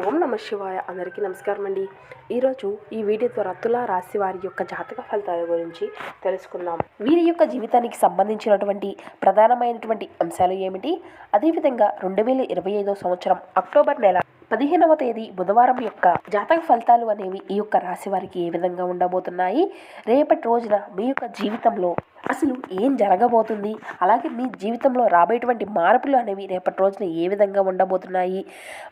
ఓం నమ శివాయ. అందరికీ నమస్కారం అండి. ఈరోజు ఈ వీడియో ద్వారా తులా రాశి వారి యొక్క జాతక ఫలితాల గురించి తెలుసుకుందాం. వీరి యొక్క జీవితానికి సంబంధించినటువంటి ప్రధానమైనటువంటి అంశాలు ఏమిటి, అదేవిధంగా 2025 సంవత్సరం అక్టోబర్ నెల 15వ తేదీ బుధవారం యొక్క జాతక ఫలితాలు అనేవి ఈ యొక్క రాశి వారికి ఏ విధంగా ఉండబోతున్నాయి, రేపటి రోజున మీ యొక్క జీవితంలో అసలు ఏం జరగబోతుంది, అలాగే మీ జీవితంలో రాబోయేటువంటి మార్పులు అనేవి రేపటి రోజున ఏ విధంగా ఉండబోతున్నాయి,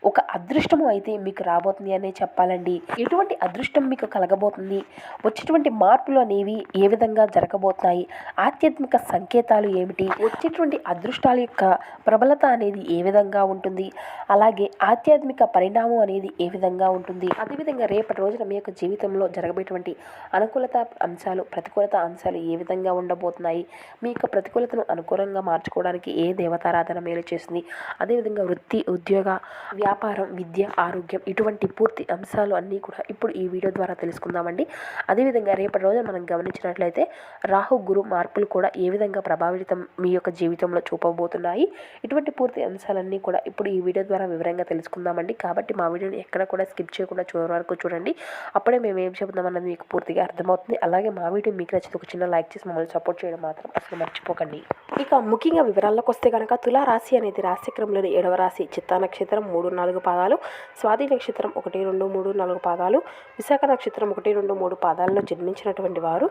ఒక అదృష్టము అయితే మీకు రాబోతుంది అనే చెప్పాలండి. ఎటువంటి అదృష్టం మీకు కలగబోతుంది, వచ్చేటువంటి మార్పులు అనేవి ఏ విధంగా జరగబోతున్నాయి, ఆధ్యాత్మిక సంకేతాలు ఏమిటి, వచ్చేటువంటి అదృష్టాల యొక్క ప్రబలత అనేది ఏ విధంగా ఉంటుంది, అలాగే ఆధ్యాత్మిక పరిణామం అనేది ఏ విధంగా ఉంటుంది, అదేవిధంగా రేపటి రోజున మీ యొక్క జీవితంలో జరగబోయేటువంటి అనుకూలత అంశాలు, ప్రతికూలత అంశాలు ఏ విధంగా ఉండబోతున్నాయి, మీ యొక్క ప్రతికూలతను అనుకూలంగా మార్చుకోవడానికి ఏ దేవతారాధన మేలు చేస్తుంది, అదేవిధంగా వృత్తి, ఉద్యోగ, వ్యాపారం, విద్య, ఆరోగ్యం, ఇటువంటి పూర్తి అంశాలు అన్నీ కూడా ఇప్పుడు ఈ వీడియో ద్వారా తెలుసుకుందామండి. అదేవిధంగా రేపటి రోజున మనం గమనించినట్లయితే రాహు గురు మార్పులు కూడా ఏ విధంగా ప్రభావితం మీ యొక్క జీవితంలో చూపబోతున్నాయి, ఇటువంటి పూర్తి అంశాలన్నీ కూడా ఇప్పుడు ఈ వీడియో ద్వారా వివరంగా తెలుసుకుందామండి. కాబట్టి మా వీడియోని ఎక్కడ కూడా స్కిప్ చేయకుండా చివరి వరకు చూడండి. అప్పుడే మేము ఏం చెబుతామన్నది మీకు పూర్తిగా అర్థమవుతుంది. అలాగే మా వీడియో మీకు నచ్చితే ఒక చిన్న లైక్ చేసి మమ్మల్ని సపోర్ట్ చేయడం మాత్రం అసలు మర్చిపోకండి. ఇక ముఖ్యంగా వివరాల్లోకి వస్తే కనుక తులా రాశి అనేది రాశిక్రమంలోని 7వ రాశి. చిత్తా నక్షత్రం 3-4 పాదాలు, స్వాతి నక్షత్రం 1-2-3-4 పాదాలు, విశాఖ నక్షత్రం 1-2-3 పాదాలలో జన్మించినటువంటి వారు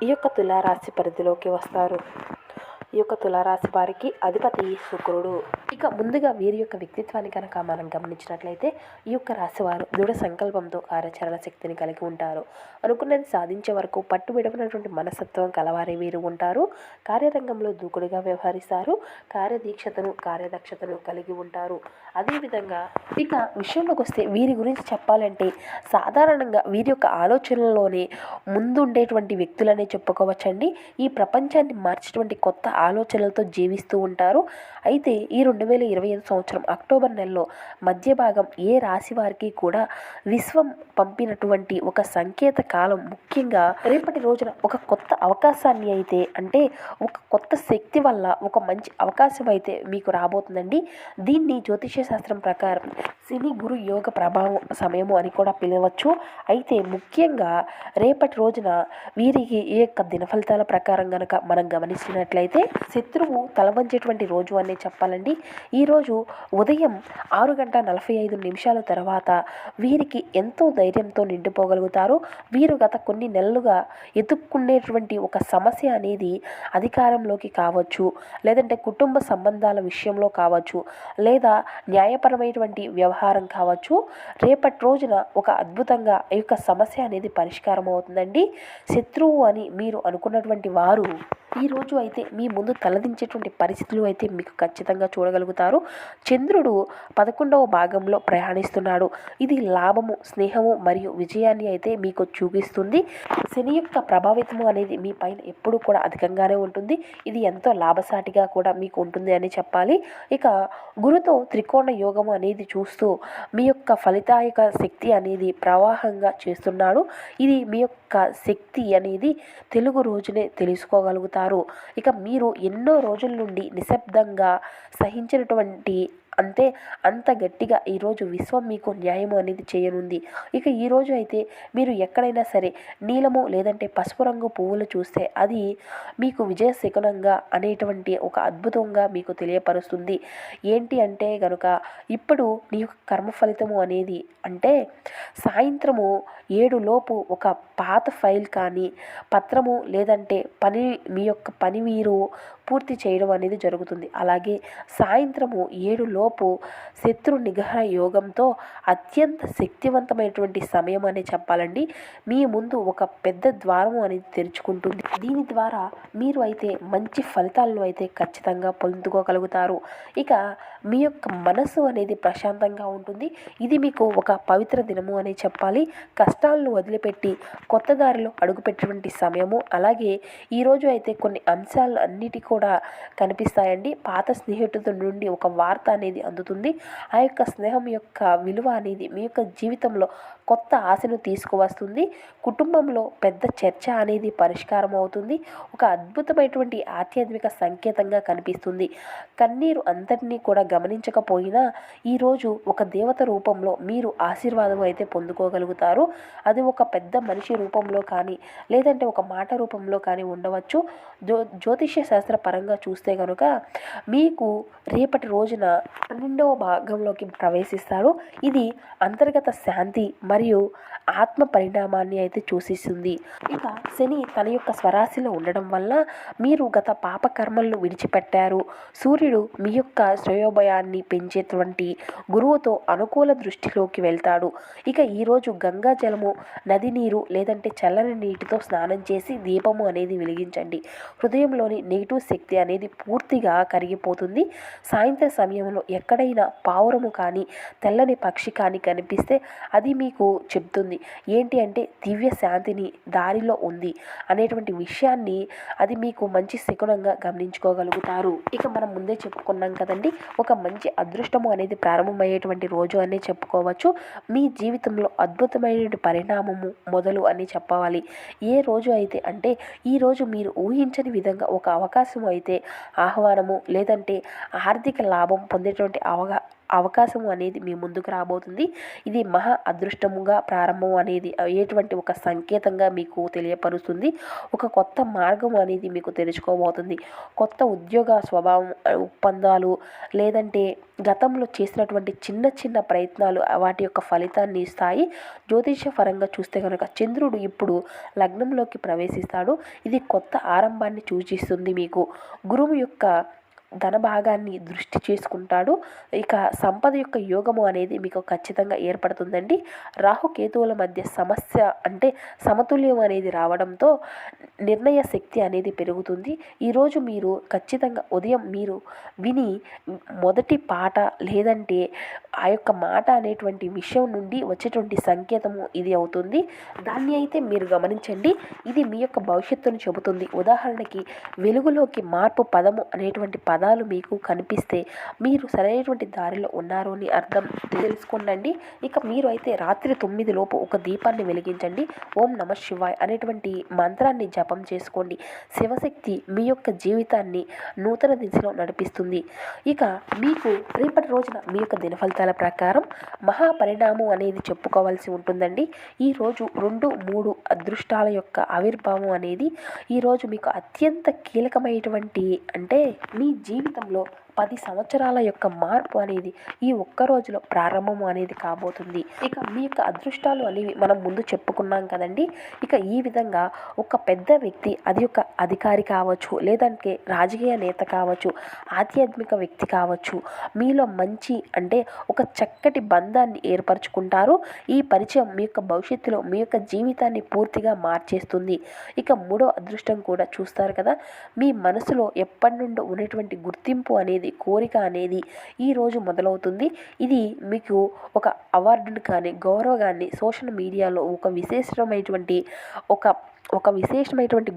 ఈ యొక్క తులా రాశి పరిధిలోకి వస్తారు. ఈ యొక్క తులారాశి వారికి అధిపతి శుక్రుడు. ఇక ముందుగా వీరి యొక్క వ్యక్తిత్వాన్ని కనుక మనం గమనించినట్లయితే ఈ యొక్క రాశి వారు దృఢ సంకల్పంతో కార్యాచరణ శక్తిని కలిగి ఉంటారు. అనుకున్నది సాధించే వరకు పట్టు విడవనటువంటి మనస్తత్వం కలవారే వీరు ఉంటారు. కార్యరంగంలో దూకుడుగా వ్యవహరిస్తారు. కార్యదీక్షతను, కార్యదక్షతను కలిగి ఉంటారు. అదేవిధంగా ఇక విషయంలోకి వస్తే వీరి గురించి చెప్పాలంటే సాధారణంగా వీరి యొక్క ఆలోచనల్లోనే ముందుండేటువంటి వ్యక్తులనే చెప్పుకోవచ్చండి. ఈ ప్రపంచాన్ని మార్చేటువంటి కొత్త ఆలోచనలతో జీవిస్తూ ఉంటారు. అయితే ఈ 2025 సంవత్సరం అక్టోబర్ నెలలో మధ్య భాగం ఏ రాశి వారికి కూడా విశ్వం పంపినటువంటి ఒక సంకేత కాలం. ముఖ్యంగా రేపటి రోజున ఒక కొత్త అవకాశాన్ని అయితే, అంటే ఒక కొత్త శక్తి వల్ల ఒక మంచి అవకాశం అయితే మీకు రాబోతుందండి. దీన్ని జ్యోతిష శాస్త్రం ప్రకారం శని గురు యోగ ప్రభావం సమయము అని కూడా పిలవచ్చు. అయితే ముఖ్యంగా రేపటి రోజున వీరికి ఈ యొక్క దిన ఫలితాల ప్రకారం కనుక మనం గమనించినట్లయితే శత్రువు తలవంచేటువంటి రోజు అనే చెప్పాలండి. ఈరోజు ఉదయం 6:45 తర్వాత వీరికి ఎంతో ధైర్యంతో నిండిపోగలుగుతారు. వీరు గత కొన్ని నెలలుగా ఎదుర్కొనేటువంటి ఒక సమస్య అనేది అధికారంలోకి కావచ్చు, లేదంటే కుటుంబ సంబంధాల విషయంలో కావచ్చు, లేదా న్యాయపరమైనటువంటి వ్యవహారం కావచ్చు, రేపటి రోజున ఒక అద్భుతంగా ఈ యొక్క సమస్య అనేది పరిష్కారం అవుతుందండి. శత్రువు అని మీరు అనుకున్నటువంటి వారు ఈరోజు అయితే మీ ముందు తలదించేటువంటి పరిస్థితులు అయితే మీకు ఖచ్చితంగా చూడగలుగుతారు. చంద్రుడు 11వ భాగంలో ప్రయాణిస్తున్నాడు. ఇది లాభము, స్నేహము మరియు విజయాన్ని అయితే మీకు చూపిస్తుంది. శని యొక్క ప్రభావితము అనేది మీ పైన ఎప్పుడు కూడా అధికంగానే ఉంటుంది. ఇది ఎంతో లాభసాటిగా కూడా మీకు ఉంటుంది అని చెప్పాలి. ఇక గురుతో త్రికోణ యోగము అనేది చూస్తూ మీ యొక్క ఫలితాయక శక్తి అనేది ప్రవాహంగా చేస్తున్నాడు. ఇది మీ యొక్క శక్తి అనేది తెలుగు రోజునే తెలుసుకోగలుగుతారు. ఇక మీరు ఎన్నో రోజుల నుండి నిశ్శబ్దంగా సహించినటువంటి అంత గట్టిగా ఈరోజు విశ్వం మీకు న్యాయం అనేది చేయనుంది. ఇక ఈరోజు అయితే మీరు ఎక్కడైనా సరే నీలము లేదంటే పసుపు రంగు పువ్వులు చూస్తే అది మీకు విజయ శకునంగా అనేటువంటి ఒక అద్భుతంగా మీకు తెలియపరుస్తుంది. ఏంటి అంటే కనుక ఇప్పుడు నీ యొక్క కర్మ ఫలితము అనేది అంటే సాయంత్రము 7 లోపు ఒక పాత ఫైల్ కానీ పత్రము లేదంటే మీ యొక్క పని మీరు పూర్తి చేయడం అనేది జరుగుతుంది. అలాగే సాయంత్రము 7 లోపు శత్రు నిగ్రహ యోగంతో అత్యంత శక్తివంతమైనటువంటి సమయం అని చెప్పాలండి. మీ ముందు ఒక పెద్ద ద్వారము అనేది తెరుచుకుంటుంది. దీని ద్వారా మీరు అయితే మంచి ఫలితాలను అయితే ఖచ్చితంగా పొందుకోగలుగుతారు. ఇక మీ యొక్క మనసు అనేది ప్రశాంతంగా ఉంటుంది. ఇది మీకు ఒక పవిత్ర దినము అని చెప్పాలి. కష్టాలను వదిలిపెట్టి కొత్త దారిలో అడుగుపెట్టేటువంటి సమయము. అలాగే ఈరోజు అయితే కొన్ని అంశాలు అన్నిటి కూడా కూడా కనిపిస్తాయండి. పాత స్నేహితుల నుండి ఒక వార్త అనేది అందుతుంది. ఆ యొక్క స్నేహం యొక్క విలువ అనేది మీ యొక్క జీవితంలో కొత్త ఆశను తీసుకువస్తుంది. కుటుంబంలో పెద్ద చర్చ అనేది పరిష్కారం అవుతుంది. ఒక అద్భుతమైనటువంటి ఆధ్యాత్మిక సంకేతంగా కనిపిస్తుంది. కన్నీరు అంతటినీ కూడా గమనించకపోయినా ఈరోజు ఒక దేవత రూపంలో మీరు ఆశీర్వాదం అయితే పొందుకోగలుగుతారు. అది ఒక పెద్ద మనిషి రూపంలో కానీ లేదంటే ఒక మాట రూపంలో కానీ ఉండవచ్చు. జ్యోతిష్య శాస్త్ర పరంగా చూస్తే కనుక మీకు రేపటి రోజున 12వ భాగంలోకి ప్రవేశిస్తాడు. ఇది అంతర్గత శాంతి మరియు ఆత్మ పరిణామాన్ని అయితే సూచిస్తుంది. ఇక శని తన యొక్క స్వరాశిలో ఉండడం వల్ల మీరు గత పాపకర్మలను విడిచిపెట్టారు. సూర్యుడు మీ యొక్క శ్రేయోభయాన్ని పెంచేటువంటి గురువుతో అనుకూల దృష్టిలోకి వెళ్తాడు. ఇక ఈరోజు గంగా జలము, నది నీరు లేదంటే చల్లని నీటితో స్నానం చేసి దీపము అనేది వెలిగించండి. హృదయంలోని నెగిటివ్ శక్తి అనేది పూర్తిగా కరిగిపోతుంది. సాయంత్రం సమయంలో ఎక్కడైనా పావురము కానీ తెల్లని పక్షి కానీ కనిపిస్తే అది మీకు చెప్తుంది ఏంటి అంటే దివ్య శాంతిని దారిలో ఉంది అనేటువంటి విషయాన్ని అది మీకు మంచి శకునంగా గమనించుకోగలుగుతారు. ఇక మనం ముందే చెప్పుకున్నాం కదండి, ఒక మంచి అదృష్టము అనేది ప్రారంభమయ్యేటువంటి రోజు అనే చెప్పుకోవచ్చు. మీ జీవితంలో అద్భుతమైనటువంటి పరిణామము మొదలు అని చెప్పవాలి. ఏ రోజు అయితే అంటే ఈరోజు మీరు ఊహించని విధంగా ఒక అవకాశం అయితే ఆహ్వానము లేదంటే ఆర్థిక లాభం పొందేటువంటి అవకాశం అనేది మీ ముందుకు రాబోతుంది. ఇది మహా అదృష్టముగా ప్రారంభం అనేది అయ్యేటువంటి ఒక సంకేతంగా మీకు తెలియపరుస్తుంది. ఒక కొత్త మార్గం అనేది మీకు తెరుచుకోబోతుంది. కొత్త ఉద్యోగ స్వభావం, ఒప్పందాలు లేదంటే గతంలో చేసినటువంటి చిన్న చిన్న ప్రయత్నాలు వాటి యొక్క ఫలితాన్ని ఇస్తాయి. జ్యోతిష పరంగా చూస్తే కనుక చంద్రుడు ఇప్పుడు లగ్నంలోకి ప్రవేశిస్తాడు. ఇది కొత్త ఆరంభాన్ని సూచిస్తుంది. మీకు గురువు యొక్క ధన భాగాన్ని దృష్టి చేసుకుంటాడు. ఇక సంపద యొక్క యోగము అనేది మీకు ఖచ్చితంగా ఏర్పడుతుందండి. రాహుకేతువుల మధ్య సమస్య అంటే సమతుల్యం అనేది రావడంతో నిర్ణయ శక్తి అనేది పెరుగుతుంది. ఈరోజు మీరు ఖచ్చితంగా ఉదయం మీరు విని మొదటి పాట లేదంటే ఆ యొక్క మాట అనేటువంటి విషయం నుండి వచ్చేటువంటి సంకేతము ఇది అవుతుంది. దాన్ని అయితే మీరు గమనించండి. ఇది మీ యొక్క భవిష్యత్తును చెబుతుంది. ఉదాహరణకి వెలుగులోకి మార్పు పదము అనేటువంటి పదాలు మీకు కనిపిస్తే మీరు సరైనటువంటి దారిలో ఉన్నారు అని అర్థం తెలుసుకోండి. ఇక మీరు అయితే రాత్రి 9 లోపు ఒక దీపాన్ని వెలిగించండి. ఓం నమ శివాయ్ అనేటువంటి మంత్రాన్ని జపం చేసుకోండి. శివశక్తి మీ యొక్క జీవితాన్ని నూతన దిశలో నడిపిస్తుంది. ఇక మీకు రేపటి రోజున మీ యొక్క దినఫలితాల ప్రకారం మహాపరిణామం అనేది చెప్పుకోవాల్సి ఉంటుందండి. ఈరోజు 2, 3 అదృష్టాల యొక్క ఆవిర్భావం అనేది ఈరోజు మీకు అత్యంత కీలకమైనటువంటి అంటే మీ జీవితంలో 10 సంవత్సరాల యొక్క మార్పు అనేది ఈ ఒక్క రోజులో ప్రారంభం అనేది కాబోతుంది. ఇక మీ యొక్క అదృష్టాలు అనేవి మనం ముందు చెప్పుకున్నాం కదండి. ఇక ఈ విధంగా ఒక పెద్ద వ్యక్తి, అది ఒక అధికారి కావచ్చు లేదంటే రాజకీయ నేత కావచ్చు, ఆధ్యాత్మిక వ్యక్తి కావచ్చు, మీలో మంచి అంటే ఒక చక్కటి బంధాన్ని ఏర్పరచుకుంటారు. ఈ పరిచయం మీ యొక్క భవిష్యత్తులో మీ యొక్క జీవితాన్ని పూర్తిగా మార్చేస్తుంది. ఇక 3వ అదృష్టం కూడా చూస్తారు కదా, మీ మనసులో ఎప్పటి నుండో ఉన్నటువంటి గుర్తింపు అనేది, కోరిక అనేది ఈరోజు మొదలవుతుంది. ఇది మీకు ఒక అవార్డును కానీ గౌరవాన్ని సోషల్ మీడియాలో ఒక విశేషమైనటువంటి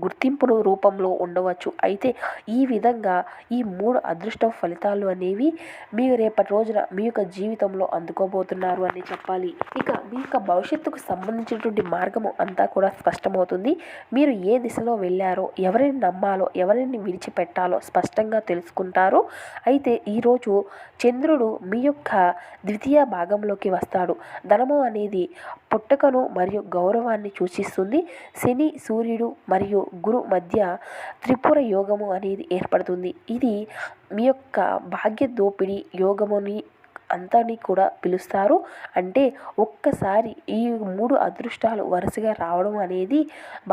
గుర్తింపును రూపంలో ఉండవచ్చు. అయితే ఈ విధంగా ఈ 3 అదృష్ట ఫలితాలు అనేవి మీరు రేపటి రోజున మీ యొక్క జీవితంలో అందుకోబోతున్నారు అని చెప్పాలి. ఇక మీ యొక్క భవిష్యత్తుకు సంబంధించినటువంటి మార్గము అంతా కూడా స్పష్టమవుతుంది. మీరు ఏ దిశలో వెళ్ళారో, ఎవరిని నమ్మాలో, ఎవరిని విడిచిపెట్టాలో స్పష్టంగా తెలుసుకుంటారు. అయితే ఈరోజు చంద్రుడు మీ యొక్క ద్వితీయ భాగంలోకి వస్తాడు. ధనము అనేది పుట్టుకను మరియు గౌరవాన్ని సూచిస్తుంది. శని, సూర్యుడు మరియు గురు మధ్య త్రిపుర యోగము అనేది ఏర్పడుతుంది. ఇది మీ యొక్క భాగ్య దోపిడీ యోగముని అంతాని కూడా పిలుస్తారు. అంటే ఒక్కసారి ఈ 3 అదృష్టాలు వరుసగా రావడం అనేది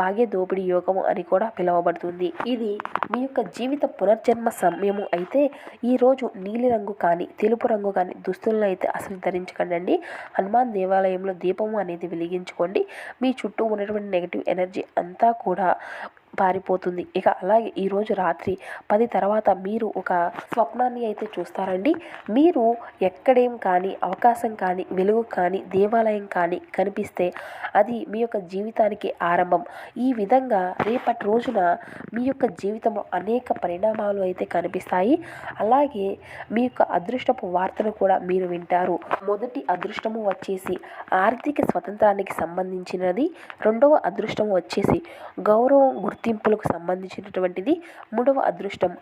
భాగ్య దోపిడీ యోగము అని కూడా పిలువబడుతుంది. ఇది మీ యొక్క జీవిత పునర్జన్మ సమయము. అయితే ఈరోజు నీలిరంగు కానీ తెలుపు రంగు కానీ దుస్తులను అయితే అసలు ధరించకండి. హనుమాన్ దేవాలయంలో దీపము అనేది వెలిగించుకోండి. మీ చుట్టూ ఉన్నటువంటి నెగిటివ్ ఎనర్జీ అంతా కూడా పారిపోతుంది. ఇక అలాగే ఈరోజు రాత్రి 10 తర్వాత మీరు ఒక స్వప్నాన్ని అయితే చూస్తారండి. మీరు ఎక్కడేం కానీ అవకాశం కానీ వెలుగు కానీ దేవాలయం కానీ కనిపిస్తే అది మీ యొక్క జీవితానికి ఆరంభం. ఈ విధంగా రేపటి రోజున మీ యొక్క జీవితంలో అనేక పరిణామాలు అయితే కనిపిస్తాయి. అలాగే మీ యొక్క అదృష్టపు వార్తను కూడా మీరు వింటారు. మొదటి అదృష్టము వచ్చేసి ఆర్థిక స్వతంత్రానికి సంబంధించినది. రెండవ అదృష్టం వచ్చేసి గౌరవం గుర్తింపులకు సంబంధించినటువంటిది. మూడవ అదృష్టం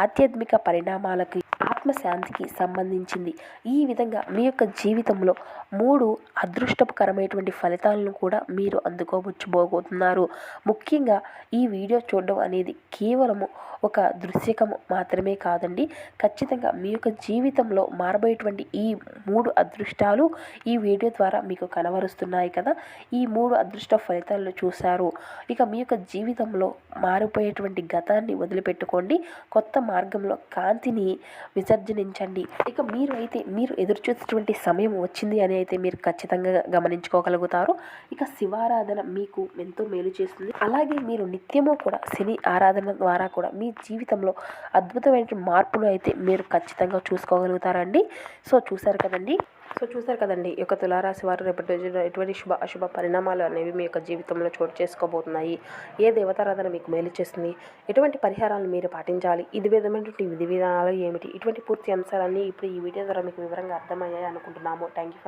ఆధ్యాత్మిక పరిణామాలకి ఆత్మశాంతికి సంబంధించింది. ఈ విధంగా మీ యొక్క జీవితంలో 3 అదృష్టకరమైనటువంటి ఫలితాలను కూడా మీరు అందుకోవచ్చుబోతున్నారు. ముఖ్యంగా ఈ వీడియో చూడడం అనేది కేవలము ఒక దృశ్యకము మాత్రమే కాదండి. ఖచ్చితంగా మీ యొక్క జీవితంలో మారబోయేటువంటి ఈ 3 అదృష్టాలు ఈ వీడియో ద్వారా మీకు కనబరుస్తున్నాయి కదా. ఈ 3 అదృష్ట ఫలితాలను చూశారు. ఇక మీ యొక్క జీవితంలో మారిపోయేటువంటి గతాన్ని వదిలిపెట్టుకోండి. కొత్త మార్గంలో కాంతిని విసర్జనించండి. ఇక మీరు ఎదురు చూసేటువంటి సమయం వచ్చింది అని అయితే మీరు ఖచ్చితంగా గమనించుకోగలుగుతారు. ఇక శివారాధన మీకు ఎంతో మేలు చేస్తుంది. అలాగే మీరు నిత్యము కూడా శని ఆరాధన ద్వారా కూడా మీ జీవితంలో అద్భుతమైన మార్పును అయితే మీరు ఖచ్చితంగా చూసుకోగలుగుతారండి. సో చూశారు కదండి ఈ యొక్క తులారాశి వారు రేపటి రోజున ఎటువంటి అశుభ పరిణామాలు అనేవి మీ యొక్క జీవితంలో చోటు చేసుకోబోతున్నాయి. ఏ దేవతారాధన మీకు మేలు చేస్తుంది, ఎటువంటి పరిహారాలు మీరు పాటించాలి, ఇది విధమైనటువంటి విధి విధానాలు ఏమిటి, ఇటువంటి పూర్తి అంశాలన్నీ ఇప్పుడు ఈ వీడియో ద్వారా మీకు వివరంగా అర్థమయ్యాయి అనుకుంటున్నాము. Thank you.